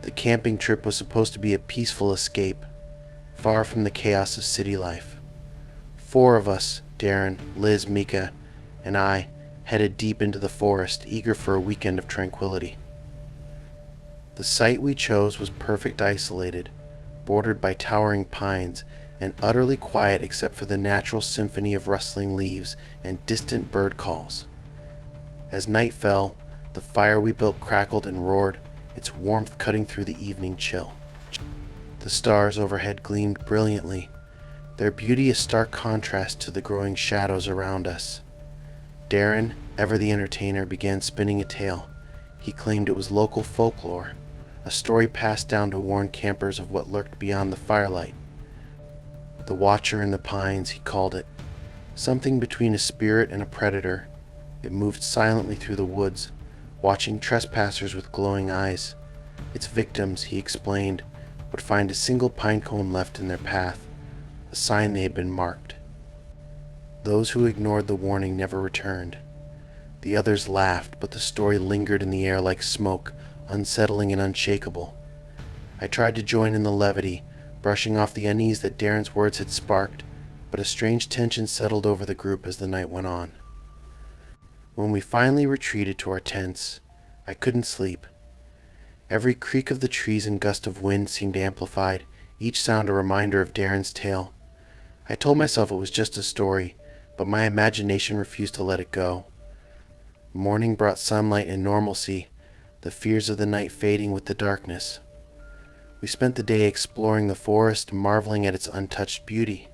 The camping trip was supposed to be a peaceful escape, far from the chaos of city life. 4 of us, Darren, Liz, Mika, and I, headed deep into the forest, eager for a weekend of tranquility. The site we chose was perfect isolated, bordered by towering pines, and utterly quiet except for the natural symphony of rustling leaves and distant bird calls. As night fell, the fire we built crackled and roared, its warmth cutting through the evening chill. The stars overhead gleamed brilliantly, their beauty a stark contrast to the growing shadows around us. Darren, ever the entertainer, began spinning a tale. He claimed it was local folklore, a story passed down to warn campers of what lurked beyond the firelight. The Watcher in the Pines, he called it. Something between a spirit and a predator. It moved silently through the woods, watching trespassers with glowing eyes. Its victims, he explained, would find a single pine cone left in their path, a sign they had been marked. Those who ignored the warning never returned. The others laughed, but the story lingered in the air like smoke, unsettling and unshakable. I tried to join in the levity, brushing off the unease that Darren's words had sparked, but a strange tension settled over the group as the night went on. When we finally retreated to our tents, I couldn't sleep. Every creak of the trees and gust of wind seemed amplified, each sound a reminder of Darren's tale. I told myself it was just a story, but my imagination refused to let it go. Morning brought sunlight and normalcy, the fears of the night fading with the darkness. We spent the day exploring the forest, marveling at its untouched beauty.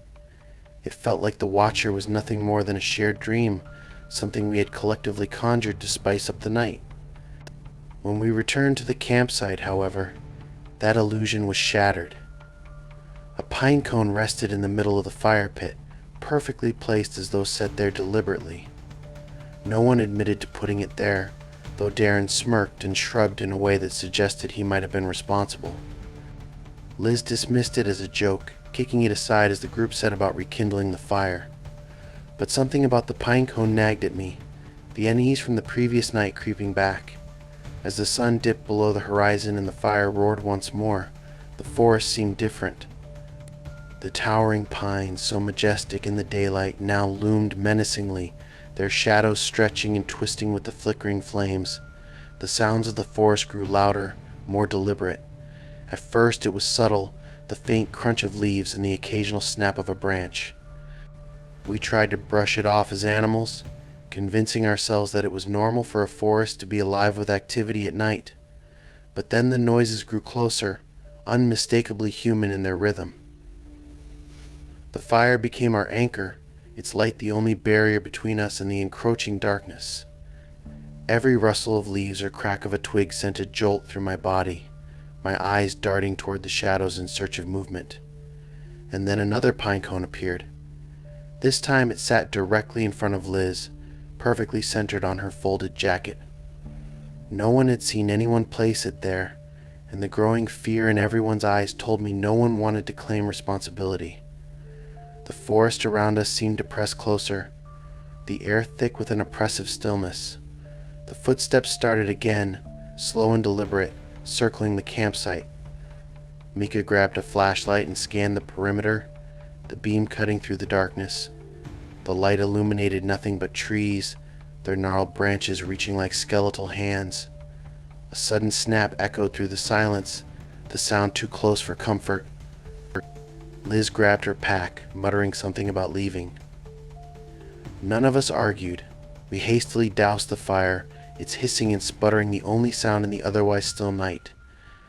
It felt like the Watcher was nothing more than a shared dream, something we had collectively conjured to spice up the night. When we returned to the campsite, however, that illusion was shattered. A pine cone rested in the middle of the fire pit, perfectly placed as though set there deliberately. No one admitted to putting it there, though Darren smirked and shrugged in a way that suggested he might have been responsible. Liz dismissed it as a joke, kicking it aside as the group set about rekindling the fire. But something about the pine cone nagged at me, the unease from the previous night creeping back. As the sun dipped below the horizon and the fire roared once more, the forest seemed different. The towering pines, so majestic in the daylight, now loomed menacingly, their shadows stretching and twisting with the flickering flames. The sounds of the forest grew louder, more deliberate. At first it was subtle, the faint crunch of leaves and the occasional snap of a branch. We tried to brush it off as animals, convincing ourselves that it was normal for a forest to be alive with activity at night. But then the noises grew closer, unmistakably human in their rhythm. The fire became our anchor, its light the only barrier between us and the encroaching darkness. Every rustle of leaves or crack of a twig sent a jolt through my body, my eyes darting toward the shadows in search of movement. And then another pine cone appeared. This time it sat directly in front of Liz, perfectly centered on her folded jacket. No one had seen anyone place it there, and the growing fear in everyone's eyes told me no one wanted to claim responsibility. The forest around us seemed to press closer, the air thick with an oppressive stillness. The footsteps started again, slow and deliberate, circling the campsite. Mika grabbed a flashlight and scanned the perimeter, the beam cutting through the darkness. The light illuminated nothing but trees, their gnarled branches reaching like skeletal hands. A sudden snap echoed through the silence, the sound too close for comfort. Liz grabbed her pack, muttering something about leaving. None of us argued. We hastily doused the fire, its hissing and sputtering the only sound in the otherwise still night.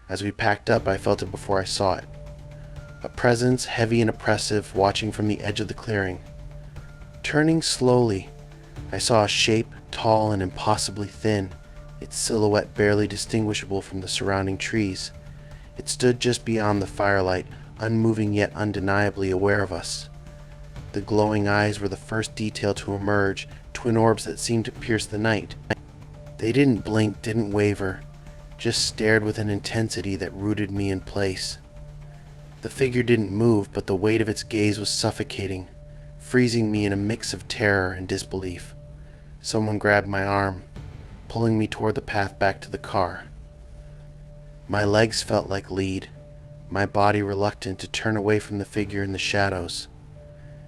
As we packed up, I felt it before I saw it. A presence, heavy and oppressive, watching from the edge of the clearing. Turning slowly, I saw a shape, tall and impossibly thin, its silhouette barely distinguishable from the surrounding trees. It stood just beyond the firelight, unmoving yet undeniably aware of us. The glowing eyes were the first detail to emerge, twin orbs that seemed to pierce the night. They didn't blink, didn't waver, just stared with an intensity that rooted me in place. The figure didn't move, but the weight of its gaze was suffocating, freezing me in a mix of terror and disbelief. Someone grabbed my arm, pulling me toward the path back to the car. My legs felt like lead, my body reluctant to turn away from the figure in the shadows.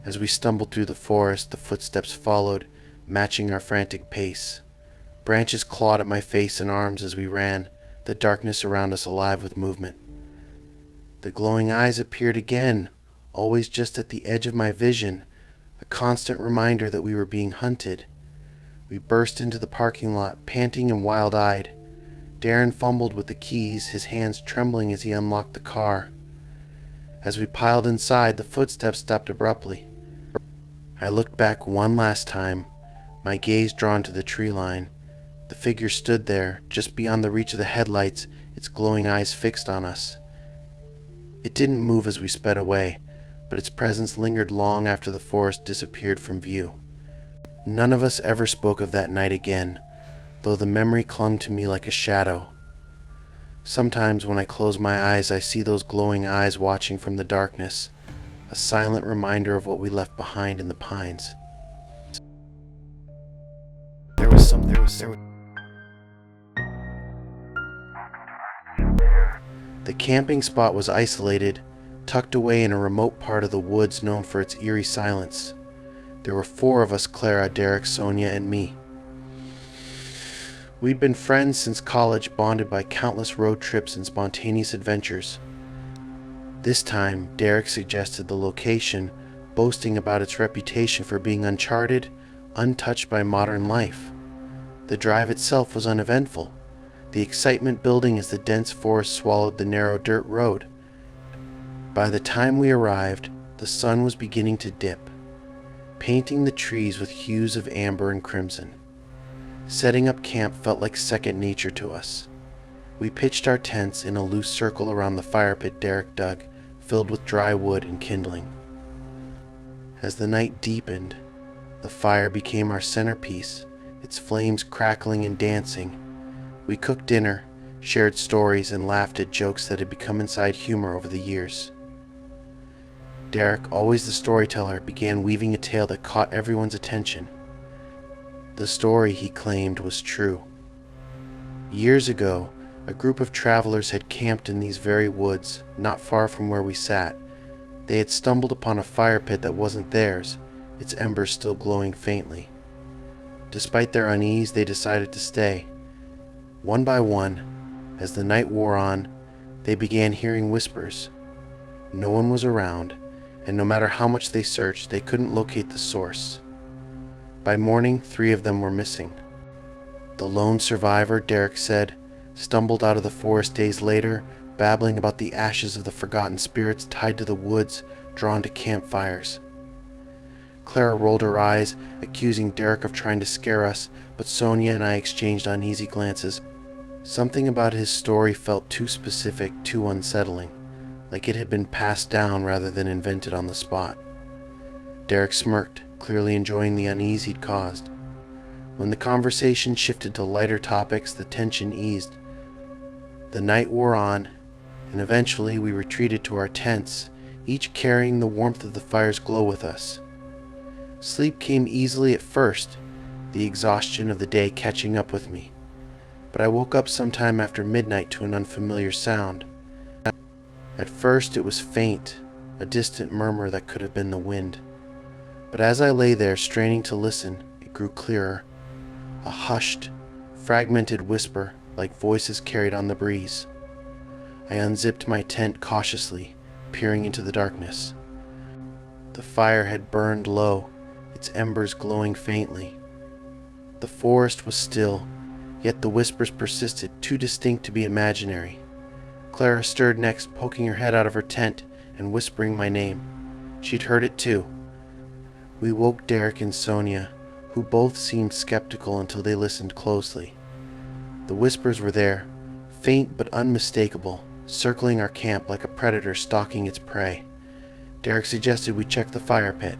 As we stumbled through the forest, the footsteps followed, matching our frantic pace. Branches clawed at my face and arms as we ran, the darkness around us alive with movement. The glowing eyes appeared again, always just at the edge of my vision, a constant reminder that we were being hunted. We burst into the parking lot, panting and wild-eyed. Darren fumbled with the keys, his hands trembling as he unlocked the car. As we piled inside, the footsteps stopped abruptly. I looked back one last time, my gaze drawn to the tree line. The figure stood there, just beyond the reach of the headlights, its glowing eyes fixed on us. It didn't move as we sped away, but its presence lingered long after the forest disappeared from view. None of us ever spoke of that night again, though the memory clung to me like a shadow. Sometimes when I close my eyes, I see those glowing eyes watching from the darkness, a silent reminder of what we left behind in the pines. The camping spot was isolated, tucked away in a remote part of the woods known for its eerie silence. There were 4 of us: Clara, Derek, Sonia, and me. We'd been friends since college, bonded by countless road trips and spontaneous adventures. This time, Derek suggested the location, boasting about its reputation for being uncharted, untouched by modern life. The drive itself was uneventful, the excitement building as the dense forest swallowed the narrow dirt road. By the time we arrived, the sun was beginning to dip, painting the trees with hues of amber and crimson. Setting up camp felt like second nature to us. We pitched our tents in a loose circle around the fire pit Derek dug, filled with dry wood and kindling. As the night deepened, the fire became our centerpiece, its flames crackling and dancing. We cooked dinner, shared stories, and laughed at jokes that had become inside humor over the years. Derek, always the storyteller, began weaving a tale that caught everyone's attention. The story, he claimed, was true. Years ago, a group of travelers had camped in these very woods, not far from where we sat. They had stumbled upon a fire pit that wasn't theirs, its embers still glowing faintly. Despite their unease, they decided to stay. One by one, as the night wore on, they began hearing whispers. No one was around, and no matter how much they searched, they couldn't locate the source. By morning, 3 of them were missing. The lone survivor, Derek said, stumbled out of the forest days later, babbling about the ashes of the forgotten spirits tied to the woods, drawn to campfires. Clara rolled her eyes, accusing Derek of trying to scare us, but Sonia and I exchanged uneasy glances. Something about his story felt too specific, too unsettling, like it had been passed down rather than invented on the spot. Derek smirked, clearly enjoying the unease he'd caused. When the conversation shifted to lighter topics, the tension eased. The night wore on, and eventually we retreated to our tents, each carrying the warmth of the fire's glow with us. Sleep came easily at first, the exhaustion of the day catching up with me, but I woke up sometime after midnight to an unfamiliar sound. At first it was faint, a distant murmur that could have been the wind. But as I lay there straining to listen, it grew clearer, a hushed, fragmented whisper like voices carried on the breeze. I unzipped my tent cautiously, peering into the darkness. The fire had burned low, its embers glowing faintly. The forest was still, yet the whispers persisted, too distinct to be imaginary. Clara stirred next, poking her head out of her tent and whispering my name. She'd heard it too. We woke Derek and Sonia, who both seemed skeptical until they listened closely. The whispers were there, faint but unmistakable, circling our camp like a predator stalking its prey. Derek suggested we check the fire pit.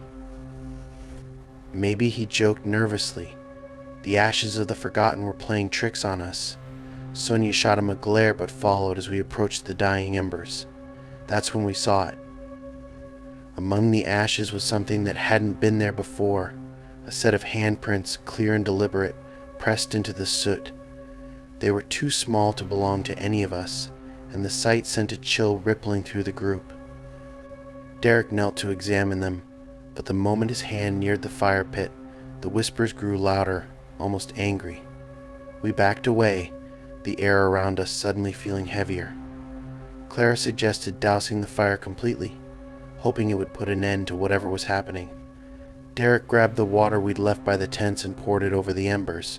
Maybe he joked nervously. The ashes of the forgotten were playing tricks on us. Sonia shot him a glare but followed as we approached the dying embers. That's when we saw it. Among the ashes was something that hadn't been there before, a set of handprints, clear and deliberate, pressed into the soot. They were too small to belong to any of us, and the sight sent a chill rippling through the group. Derek knelt to examine them, but the moment his hand neared the fire pit, the whispers grew louder, almost angry. We backed away, the air around us suddenly feeling heavier. Clara suggested dousing the fire completely, hoping it would put an end to whatever was happening. Derek grabbed the water we'd left by the tents and poured it over the embers.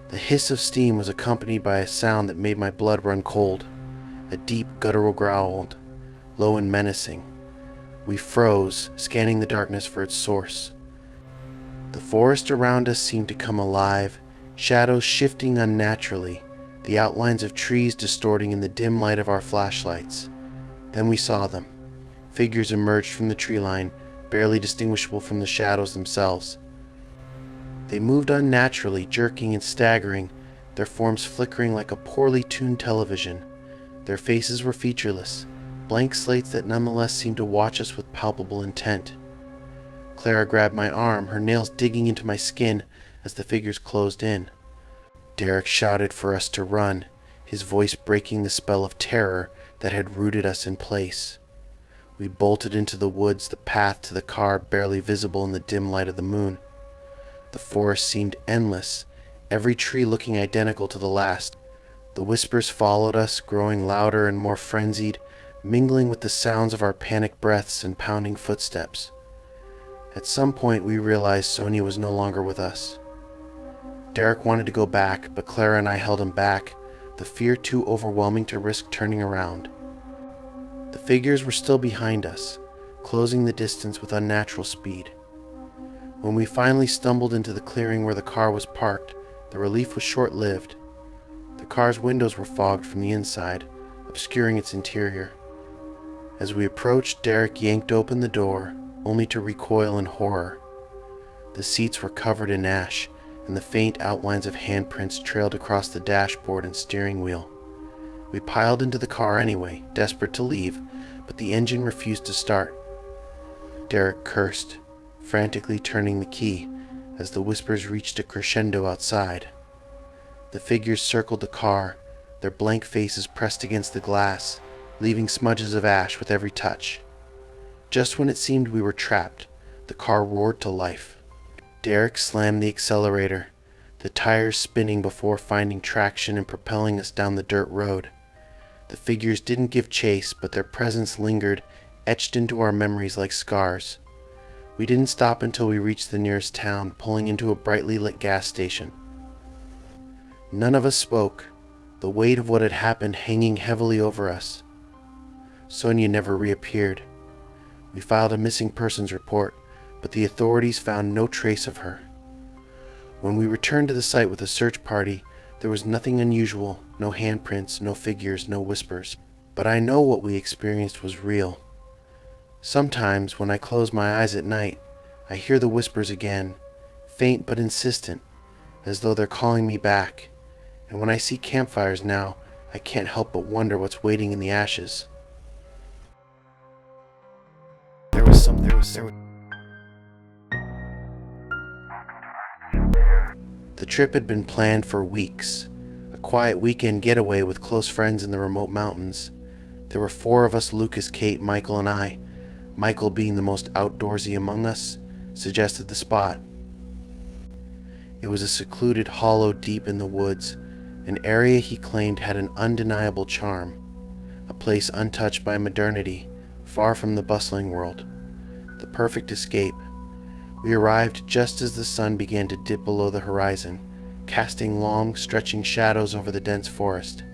The hiss of steam was accompanied by a sound that made my blood run cold. A deep guttural growl, low and menacing. We froze, scanning the darkness for its source. The forest around us seemed to come alive, shadows shifting unnaturally, the outlines of trees distorting in the dim light of our flashlights. Then we saw them. Figures emerged from the tree line, barely distinguishable from the shadows themselves. They moved unnaturally, jerking and staggering, their forms flickering like a poorly tuned television. Their faces were featureless, blank slates that nonetheless seemed to watch us with palpable intent. Clara grabbed my arm, her nails digging into my skin as the figures closed in. Derek shouted for us to run, his voice breaking the spell of terror that had rooted us in place. We bolted into the woods, the path to the car barely visible in the dim light of the moon. The forest seemed endless, every tree looking identical to the last. The whispers followed us, growing louder and more frenzied, mingling with the sounds of our panicked breaths and pounding footsteps. At some point we realized Sonia was no longer with us. Derek wanted to go back, but Clara and I held him back, the fear too overwhelming to risk turning around. The figures were still behind us, closing the distance with unnatural speed. When we finally stumbled into the clearing where the car was parked, the relief was short-lived. The car's windows were fogged from the inside, obscuring its interior. As we approached, Derek yanked open the door, only to recoil in horror. The seats were covered in ash, and the faint outlines of handprints trailed across the dashboard and steering wheel. We piled into the car anyway, desperate to leave, but the engine refused to start. Derek cursed, frantically turning the key as the whispers reached a crescendo outside. The figures circled the car, their blank faces pressed against the glass, leaving smudges of ash with every touch. Just when it seemed we were trapped, the car roared to life. Derek slammed the accelerator, the tires spinning before finding traction and propelling us down the dirt road. The figures didn't give chase, but their presence lingered, etched into our memories like scars. We didn't stop until we reached the nearest town, pulling into a brightly lit gas station. None of us spoke, the weight of what had happened hanging heavily over us. Sonia never reappeared. We filed a missing persons report, but the authorities found no trace of her. When we returned to the site with a search party, there was nothing unusual, no handprints, no figures, no whispers. But I know what we experienced was real. Sometimes, when I close my eyes at night, I hear the whispers again, faint but insistent, as though they're calling me back. And when I see campfires now, I can't help but wonder what's waiting in the ashes. The trip had been planned for weeks. A quiet weekend getaway with close friends in the remote mountains. There were 4 of us, Lucas, Kate, Michael, and I. Michael, being the most outdoorsy among us, suggested the spot. It was a secluded hollow deep in the woods, an area he claimed had an undeniable charm, a place untouched by modernity, far from the bustling world. The perfect escape. We arrived just as the sun began to dip below the horizon, casting long, stretching shadows over the dense forest.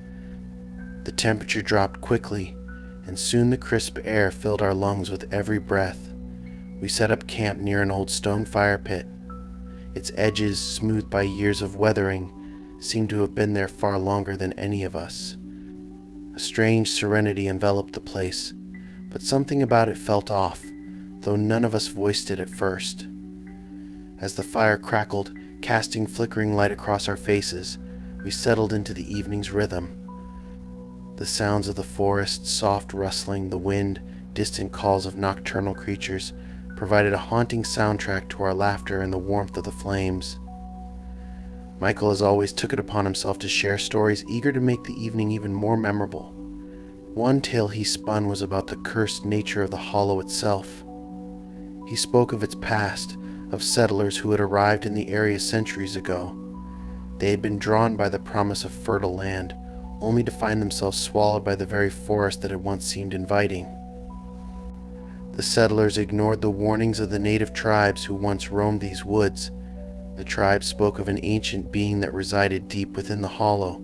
The temperature dropped quickly, and soon the crisp air filled our lungs with every breath. We set up camp near an old stone fire pit. Its edges, smoothed by years of weathering, seemed to have been there far longer than any of us. A strange serenity enveloped the place, but something about it felt off, though none of us voiced it at first. As the fire crackled, casting flickering light across our faces, we settled into the evening's rhythm. The sounds of the forest, soft rustling, the wind, distant calls of nocturnal creatures provided a haunting soundtrack to our laughter and the warmth of the flames. Michael as always took it upon himself to share stories eager to make the evening even more memorable. One tale he spun was about the cursed nature of the hollow itself. He spoke of its past, of settlers who had arrived in the area centuries ago. They had been drawn by the promise of fertile land, only to find themselves swallowed by the very forest that had once seemed inviting. The settlers ignored the warnings of the native tribes who once roamed these woods. The tribe spoke of an ancient being that resided deep within the hollow,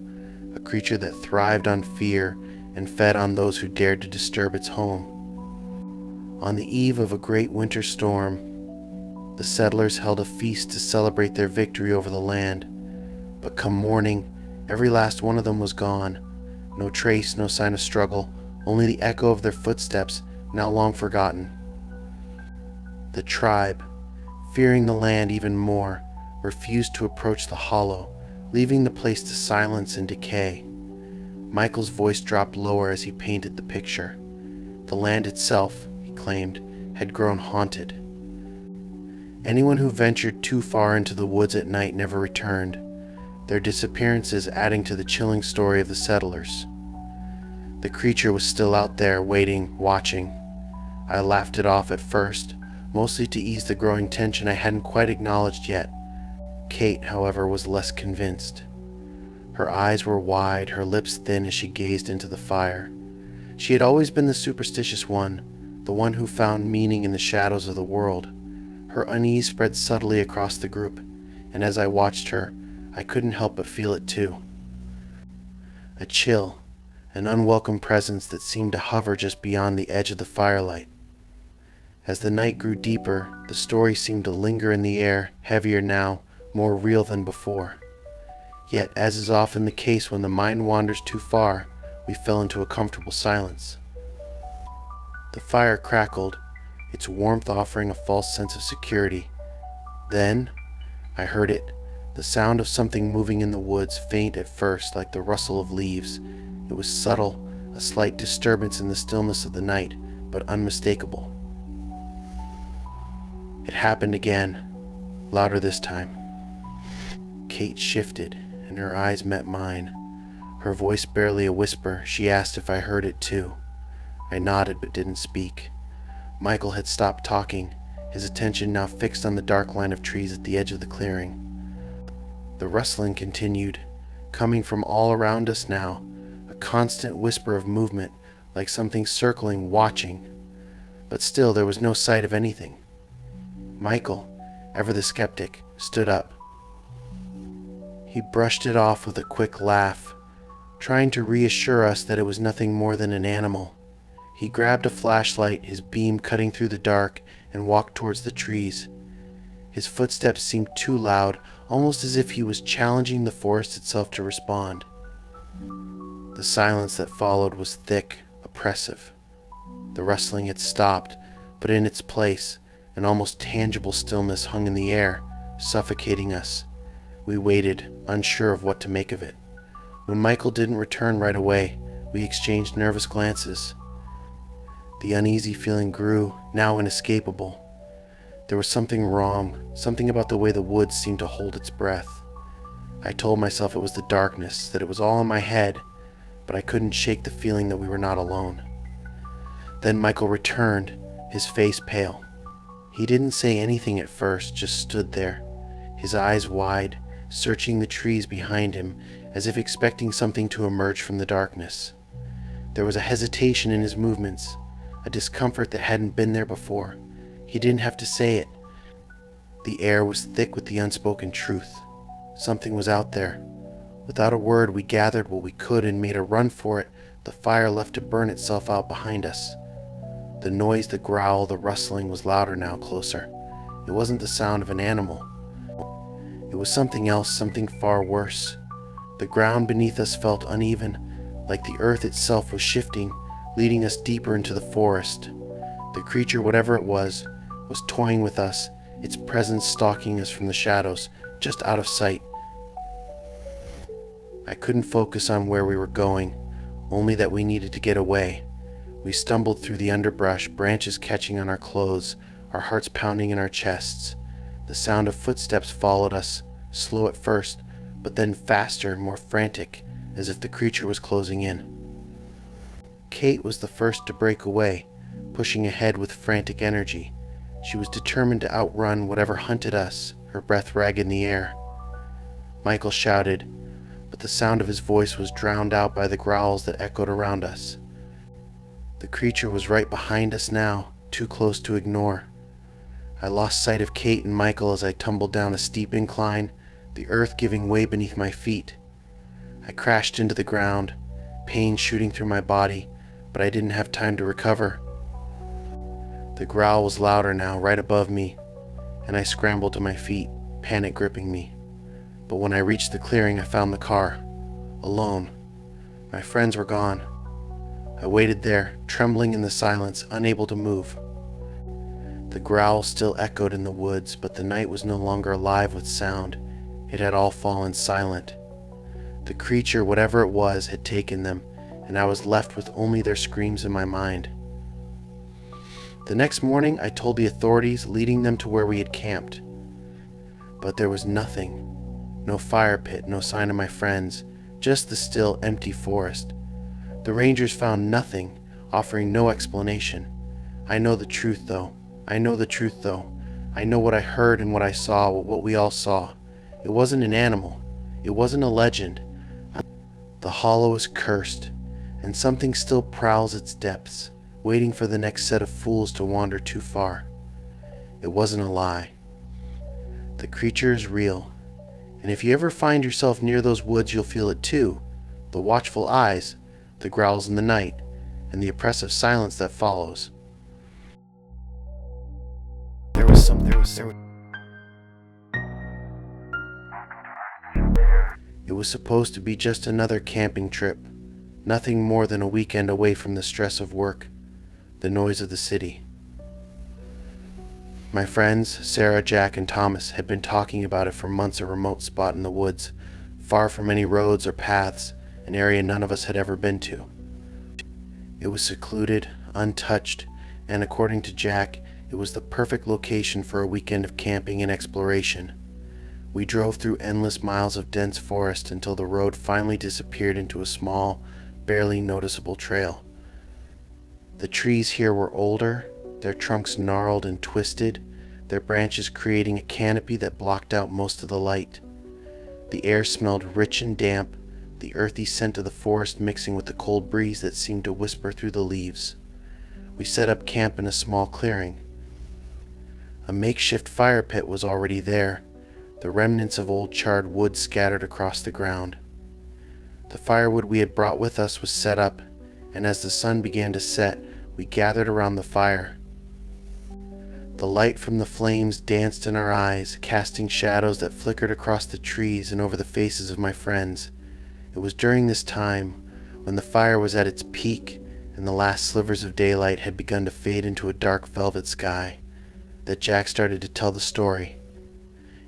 a creature that thrived on fear and fed on those who dared to disturb its home. On the eve of a great winter storm, the settlers held a feast to celebrate their victory over the land. But come morning, every last one of them was gone. No trace, no sign of struggle, only the echo of their footsteps, now long forgotten. The tribe, fearing the land even more, refused to approach the hollow, leaving the place to silence and decay. Michael's voice dropped lower as he painted the picture. The land itself, he claimed, had grown haunted. Anyone who ventured too far into the woods at night never returned, their disappearances adding to the chilling story of the settlers. The creature was still out there, waiting, watching. I laughed it off at first, mostly to ease the growing tension I hadn't quite acknowledged yet. Kate, however, was less convinced. Her eyes were wide, her lips thin as she gazed into the fire. She had always been the superstitious one, the one who found meaning in the shadows of the world. Her unease spread subtly across the group, and as I watched her, I couldn't help but feel it too. A chill, an unwelcome presence that seemed to hover just beyond the edge of the firelight. As the night grew deeper, the story seemed to linger in the air, heavier now, more real than before. Yet, as is often the case when the mind wanders too far, we fell into a comfortable silence. The fire crackled, its warmth offering a false sense of security. Then, I heard it, the sound of something moving in the woods, faint at first, like the rustle of leaves. It was subtle, a slight disturbance in the stillness of the night, but unmistakable. It happened again, louder this time. Kate shifted, and her eyes met mine. Her voice barely a whisper, she asked if I heard it too. I nodded but didn't speak. Michael had stopped talking, his attention now fixed on the dark line of trees at the edge of the clearing. The rustling continued, coming from all around us now, a constant whisper of movement, like something circling, watching. But still there was no sight of anything. Michael, ever the skeptic, stood up. He brushed it off with a quick laugh, trying to reassure us that it was nothing more than an animal. He grabbed a flashlight, his beam cutting through the dark, and walked towards the trees. His footsteps seemed too loud, almost as if he was challenging the forest itself to respond. The silence that followed was thick, oppressive. The rustling had stopped, but in its place, an almost tangible stillness hung in the air, suffocating us. We waited, unsure of what to make of it. When Michael didn't return right away, we exchanged nervous glances. The uneasy feeling grew, now inescapable. There was something wrong, something about the way the woods seemed to hold its breath. I told myself it was the darkness, that it was all in my head, but I couldn't shake the feeling that we were not alone. Then Michael returned, his face pale. He didn't say anything at first, just stood there, his eyes wide, searching the trees behind him, as if expecting something to emerge from the darkness. There was a hesitation in his movements, a discomfort that hadn't been there before. He didn't have to say it. The air was thick with the unspoken truth. Something was out there. Without a word, we gathered what we could and made a run for it, the fire left to burn itself out behind us. The noise, the growl, the rustling was louder now, closer. It wasn't the sound of an animal. It was something else, something far worse. The ground beneath us felt uneven, like the earth itself was shifting, leading us deeper into the forest. The creature, whatever it was toying with us, its presence stalking us from the shadows, just out of sight. I couldn't focus on where we were going, only that we needed to get away. We stumbled through the underbrush, branches catching on our clothes, our hearts pounding in our chests. The sound of footsteps followed us, slow at first, but then faster and more frantic, as if the creature was closing in. Kate was the first to break away, pushing ahead with frantic energy. She was determined to outrun whatever hunted us, her breath ragged in the air. Michael shouted, but the sound of his voice was drowned out by the growls that echoed around us. The creature was right behind us now, too close to ignore. I lost sight of Kate and Michael as I tumbled down a steep incline, the earth giving way beneath my feet. I crashed into the ground, pain shooting through my body, but I didn't have time to recover. The growl was louder now, right above me, and I scrambled to my feet, panic gripping me. But when I reached the clearing, I found the car, alone. My friends were gone. I waited there, trembling in the silence, unable to move. The growl still echoed in the woods, but the night was no longer alive with sound. It had all fallen silent. The creature, whatever it was, had taken them, and I was left with only their screams in my mind. The next morning, I told the authorities, leading them to where we had camped. But there was nothing. No fire pit, no sign of my friends, just the still, empty forest. The rangers found nothing, offering no explanation. I know the truth, though. I know what I heard and what I saw, what we all saw. It wasn't an animal. It wasn't a legend. The hollow is cursed, and something still prowls its depths, waiting for the next set of fools to wander too far. It wasn't a lie. The creature is real, and if you ever find yourself near those woods, you'll feel it too. The watchful eyes, the growls in the night, and the oppressive silence that follows. It was supposed to be just another camping trip, nothing more than a weekend away from the stress of work, the noise of the city. My friends, Sarah, Jack, and Thomas, had been talking about it for months, a remote spot in the woods, far from any roads or paths, an area none of us had ever been to. It was secluded, untouched, and according to Jack, it was the perfect location for a weekend of camping and exploration. We drove through endless miles of dense forest until the road finally disappeared into a small, barely noticeable trail. The trees here were older, their trunks gnarled and twisted, their branches creating a canopy that blocked out most of the light. The air smelled rich and damp, the earthy scent of the forest mixing with the cold breeze that seemed to whisper through the leaves. We set up camp in a small clearing. A makeshift fire pit was already there, the remnants of old charred wood scattered across the ground. The firewood we had brought with us was set up, and as the sun began to set, we gathered around the fire. The light from the flames danced in our eyes, casting shadows that flickered across the trees and over the faces of my friends. It was during this time, when the fire was at its peak and the last slivers of daylight had begun to fade into a dark velvet sky, that Jack started to tell the story.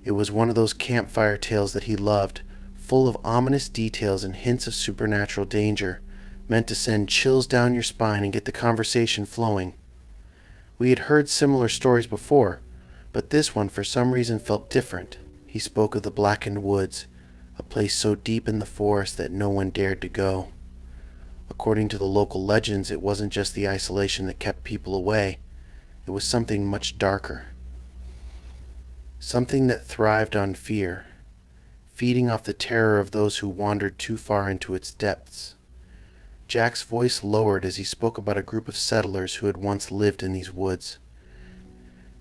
It was one of those campfire tales that he loved, full of ominous details and hints of supernatural danger, meant to send chills down your spine and get the conversation flowing. We had heard similar stories before, but this one for some reason felt different. He spoke of the blackened woods, a place so deep in the forest that no one dared to go. According to the local legends, it wasn't just the isolation that kept people away. It was something much darker. Something that thrived on fear, feeding off the terror of those who wandered too far into its depths. Jack's voice lowered as he spoke about a group of settlers who had once lived in these woods.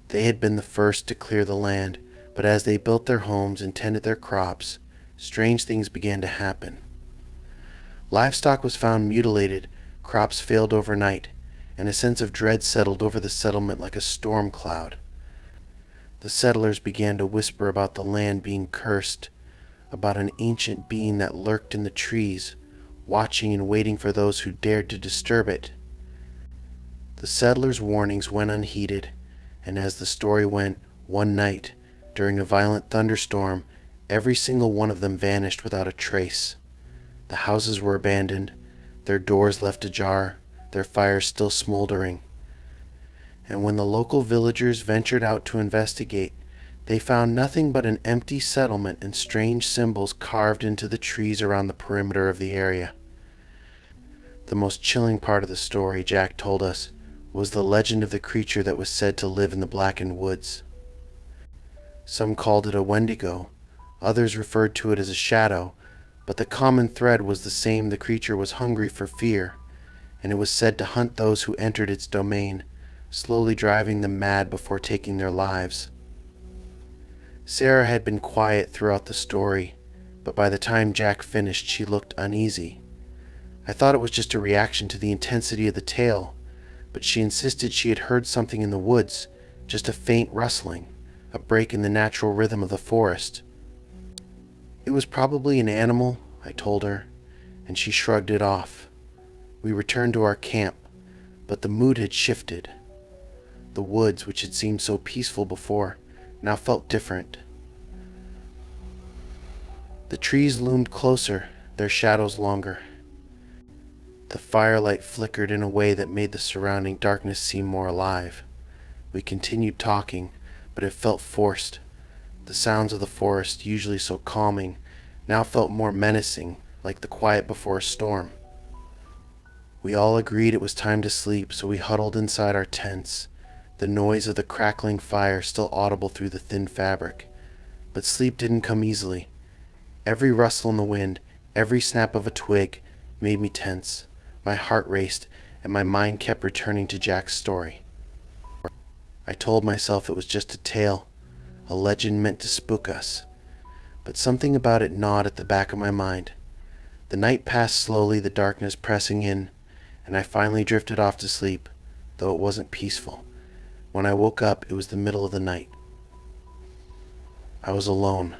They had been the first to clear the land, but as they built their homes and tended their crops, strange things began to happen. Livestock was found mutilated, crops failed overnight, and a sense of dread settled over the settlement like a storm cloud. The settlers began to whisper about the land being cursed, about an ancient being that lurked in the trees, watching and waiting for those who dared to disturb it. The settlers' warnings went unheeded, and as the story went, one night, during a violent thunderstorm, every single one of them vanished without a trace. The houses were abandoned, their doors left ajar, their fires still smoldering. And when the local villagers ventured out to investigate, they found nothing but an empty settlement and strange symbols carved into the trees around the perimeter of the area. The most chilling part of the story, Jack told us, was the legend of the creature that was said to live in the blackened woods. Some called it a Wendigo, others referred to it as a shadow, but the common thread was the same: the creature was hungry for fear, and it was said to hunt those who entered its domain, slowly driving them mad before taking their lives. Sarah had been quiet throughout the story, but by the time Jack finished, she looked uneasy. I thought it was just a reaction to the intensity of the tale, but she insisted she had heard something in the woods, just a faint rustling, a break in the natural rhythm of the forest. It was probably an animal, I told her, and she shrugged it off. We returned to our camp, but the mood had shifted. The woods, which had seemed so peaceful before, now felt different. The trees loomed closer, their shadows longer. The firelight flickered in a way that made the surrounding darkness seem more alive. We continued talking, but it felt forced. The sounds of the forest, usually so calming, now felt more menacing, like the quiet before a storm. We all agreed it was time to sleep, so we huddled inside our tents, the noise of the crackling fire still audible through the thin fabric. But sleep didn't come easily. Every rustle in the wind, every snap of a twig, made me tense. My heart raced, and my mind kept returning to Jack's story. I told myself it was just a tale, a legend meant to spook us, but something about it gnawed at the back of my mind. The night passed slowly, the darkness pressing in, and I finally drifted off to sleep, though it wasn't peaceful. When I woke up, it was the middle of the night. I was alone.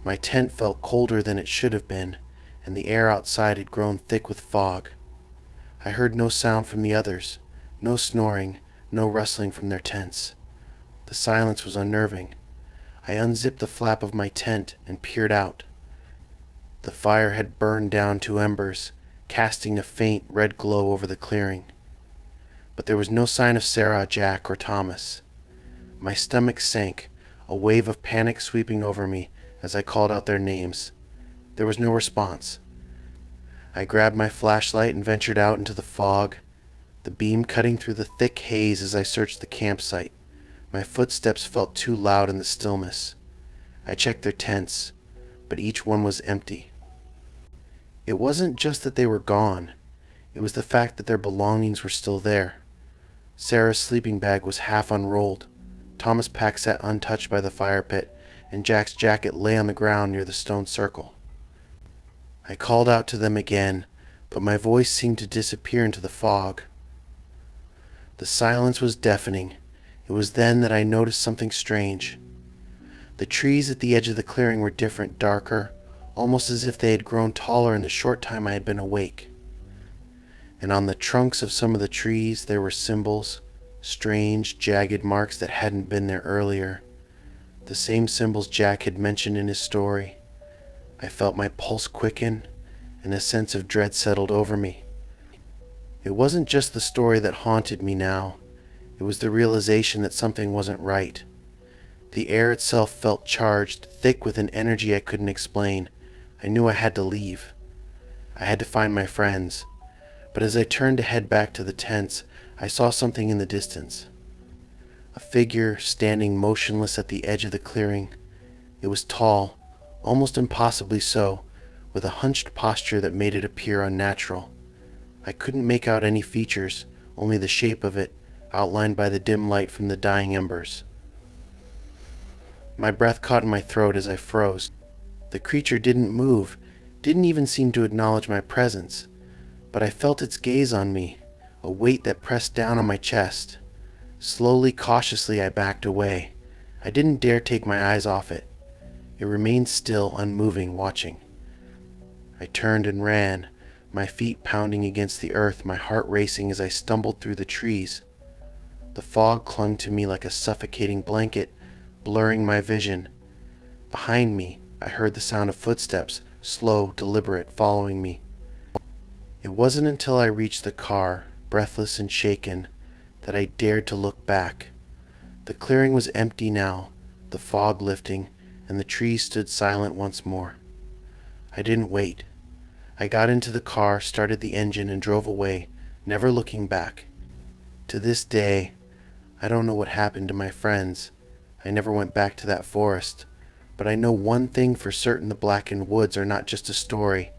My tent felt colder than it should have been, and the air outside had grown thick with fog. I heard no sound from the others, no snoring, no rustling from their tents. The silence was unnerving. I unzipped the flap of my tent and peered out. The fire had burned down to embers, casting a faint red glow over the clearing. But there was no sign of Sarah, Jack, or Thomas. My stomach sank, a wave of panic sweeping over me as I called out their names. There was no response. I grabbed my flashlight and ventured out into the fog, the beam cutting through the thick haze as I searched the campsite. My footsteps felt too loud in the stillness. I checked their tents, but each one was empty. It wasn't just that they were gone. It was the fact that their belongings were still there. Sarah's sleeping bag was half unrolled. Thomas' pack sat untouched by the fire pit, and Jack's jacket lay on the ground near the stone circle. I called out to them again, but my voice seemed to disappear into the fog. The silence was deafening. It was then that I noticed something strange. The trees at the edge of the clearing were different, darker, almost as if they had grown taller in the short time I had been awake. And on the trunks of some of the trees there were symbols, strange, jagged marks that hadn't been there earlier. The same symbols Jack had mentioned in his story. I felt my pulse quicken, and a sense of dread settled over me. It wasn't just the story that haunted me now. It was the realization that something wasn't right. The air itself felt charged, thick with an energy I couldn't explain. I knew I had to leave. I had to find my friends. But as I turned to head back to the tents, I saw something in the distance. A figure standing motionless at the edge of the clearing. It was tall, almost impossibly so, with a hunched posture that made it appear unnatural. I couldn't make out any features, only the shape of it, outlined by the dim light from the dying embers. My breath caught in my throat as I froze. The creature didn't move, didn't even seem to acknowledge my presence, but I felt its gaze on me, a weight that pressed down on my chest. Slowly, cautiously, I backed away. I didn't dare take my eyes off it. It remained still, unmoving, watching. I turned and ran, my feet pounding against the earth, my heart racing as I stumbled through the trees. The fog clung to me like a suffocating blanket, blurring my vision. Behind me, I heard the sound of footsteps, slow, deliberate, following me. It wasn't until I reached the car, breathless and shaken, that I dared to look back. The clearing was empty now, the fog lifting, and the trees stood silent once more. I didn't wait. I got into the car, started the engine, and drove away, never looking back. To this day, I don't know what happened to my friends. I never went back to that forest. But I know one thing for certain: the blackened woods are not just a story,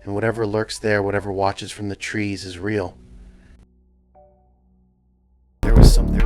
and whatever lurks there, whatever watches from the trees, is real. There was something